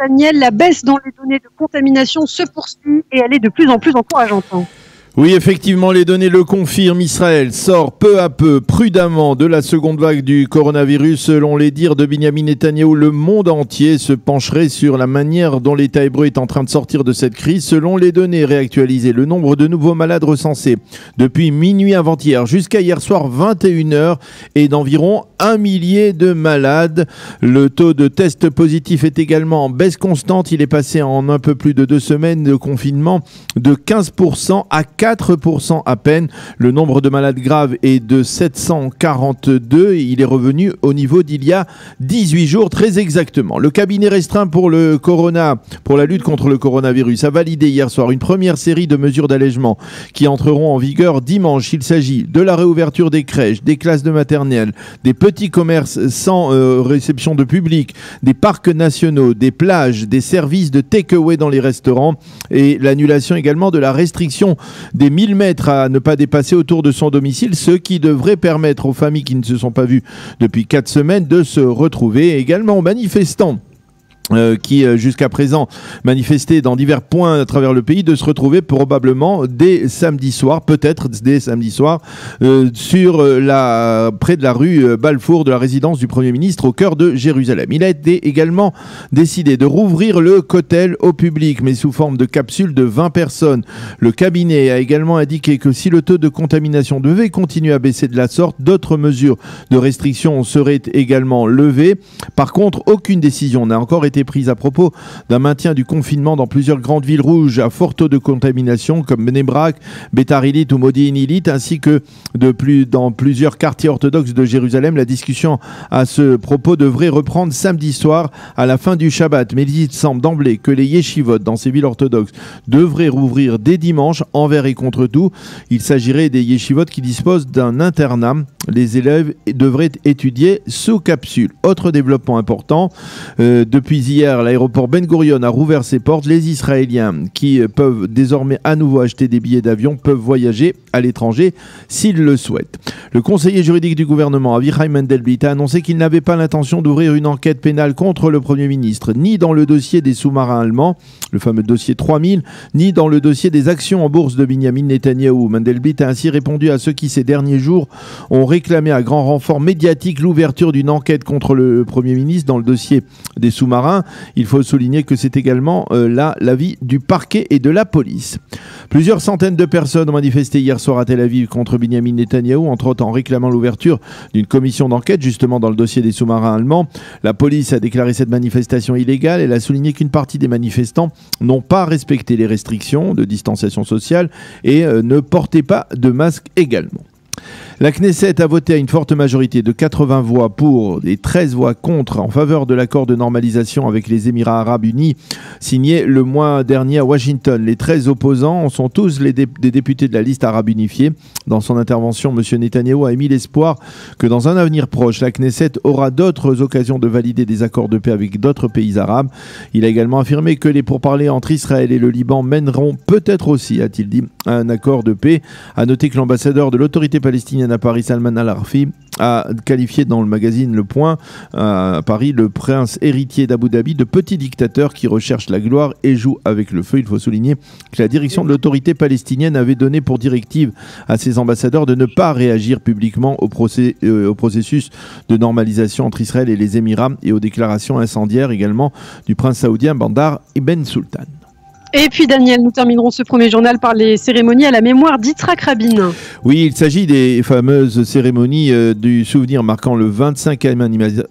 Daniel, la baisse dans les données de contamination se poursuit et elle est de plus en plus encourageante. Oui, effectivement, les données le confirment. Israël sort peu à peu, prudemment, de la seconde vague du coronavirus. Selon les dires de Binyamin Netanyahou, le monde entier se pencherait sur la manière dont l'État hébreu est en train de sortir de cette crise. Selon les données réactualisées, le nombre de nouveaux malades recensés depuis minuit avant-hier jusqu'à hier soir 21h est d'environ 1 millier de malades. Le taux de tests positifs est également en baisse constante. Il est passé en un peu plus de 2 semaines de confinement de 15% à 4% à peine. Le nombre de malades graves est de 742 et il est revenu au niveau d'il y a 18 jours très exactement. Le cabinet restreint pour la lutte contre le coronavirus a validé hier soir une première série de mesures d'allègement qui entreront en vigueur dimanche. Il s'agit de la réouverture des crèches, des classes de maternelle, des petits commerces sans réception de public, des parcs nationaux, des plages, des services de take-away dans les restaurants et l'annulation également de la restriction des 1000 mètres à ne pas dépasser autour de son domicile, ce qui devrait permettre aux familles qui ne se sont pas vues depuis 4 semaines de se retrouver. Également aux manifestants qui jusqu'à présent manifestaient dans divers points à travers le pays, de se retrouver probablement dès samedi soir, peut-être dès samedi soir, près de la rue Balfour de la résidence du Premier ministre au cœur de Jérusalem. Il a été également décidé de rouvrir le Kotel au public, mais sous forme de capsule de 20 personnes. Le cabinet a également indiqué que si le taux de contamination devait continuer à baisser de la sorte, d'autres mesures de restriction seraient également levées. Par contre, aucune décision n'a encore été prise à propos d'un maintien du confinement dans plusieurs grandes villes rouges à fort taux de contamination comme Bnei Brak, Beitar Illit ou Modi'in Illit, ainsi que dans plusieurs quartiers orthodoxes de Jérusalem. La discussion à ce propos devrait reprendre samedi soir à la fin du Shabbat, mais il semble d'emblée que les yeshivot dans ces villes orthodoxes devraient rouvrir dès dimanche envers et contre tout. Il s'agirait des yeshivot qui disposent d'un internat. Les élèves devraient étudier sous capsule. Autre développement important, depuis hier, l'aéroport Ben Gurion a rouvert ses portes. Les Israéliens qui peuvent désormais à nouveau acheter des billets d'avion peuvent voyager à l'étranger s'ils le souhaitent. Le conseiller juridique du gouvernement, Avichai Mendelblit, a annoncé qu'il n'avait pas l'intention d'ouvrir une enquête pénale contre le Premier ministre, ni dans le dossier des sous-marins allemands, le fameux dossier 3000, ni dans le dossier des actions en bourse de Binyamin Netanyahou. Mendelblit a ainsi répondu à ceux qui, ces derniers jours, ont réclamé à grand renfort médiatique l'ouverture d'une enquête contre le Premier ministre dans le dossier des sous-marins. Il faut souligner que c'est également l'avis du parquet et de la police. Plusieurs centaines de personnes ont manifesté hier soir à Tel Aviv contre Binyamin Netanyahou, entre autres en réclamant l'ouverture d'une commission d'enquête justement dans le dossier des sous-marins allemands. La police a déclaré cette manifestation illégale. Elle a souligné qu'une partie des manifestants n'ont pas respecté les restrictions de distanciation sociale et ne portaient pas de masque également. La Knesset a voté à une forte majorité de 80 voix pour et 13 voix contre en faveur de l'accord de normalisation avec les Émirats arabes unis signé le mois dernier à Washington. Les 13 opposants sont tous des députés de la liste arabe unifiée. Dans son intervention, M. Netanyahou a émis l'espoir que dans un avenir proche, la Knesset aura d'autres occasions de valider des accords de paix avec d'autres pays arabes. Il a également affirmé que les pourparlers entre Israël et le Liban mèneront peut-être aussi, a-t-il dit, à un accord de paix. A noter que l'ambassadeur de l'autorité palestinienne à Paris, Salman Al-Arfi, a qualifié dans le magazine Le Point à Paris le prince héritier d'Abu Dhabi de petit dictateur qui recherche la gloire et joue avec le feu. Il faut souligner que la direction de l'autorité palestinienne avait donné pour directive à ses ambassadeurs de ne pas réagir publiquement au processus de normalisation entre Israël et les Émirats et aux déclarations incendiaires également du prince saoudien Bandar Ibn Sultan. Et puis Daniel, nous terminerons ce premier journal par les cérémonies à la mémoire d'Yitzhak Rabin. Oui, il s'agit des fameuses cérémonies du souvenir marquant le 25e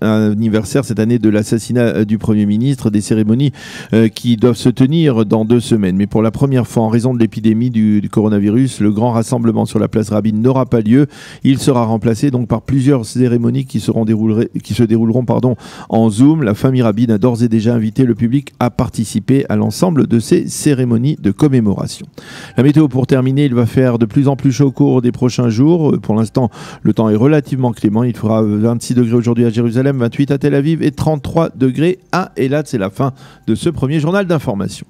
anniversaire cette année de l'assassinat du Premier ministre, des cérémonies qui doivent se tenir dans 2 semaines. Mais pour la première fois, en raison de l'épidémie du coronavirus, le grand rassemblement sur la place Rabin n'aura pas lieu. Il sera remplacé donc par plusieurs cérémonies qui se dérouleront en Zoom. La famille Rabin a d'ores et déjà invité le public à participer à l'ensemble de ces cérémonie de commémoration. La météo pour terminer, il va faire de plus en plus chaud au cours des prochains jours. Pour l'instant, le temps est relativement clément. Il fera 26 degrés aujourd'hui à Jérusalem, 28 à Tel Aviv et 33 degrés à Eilat. C'est la fin de ce premier journal d'information.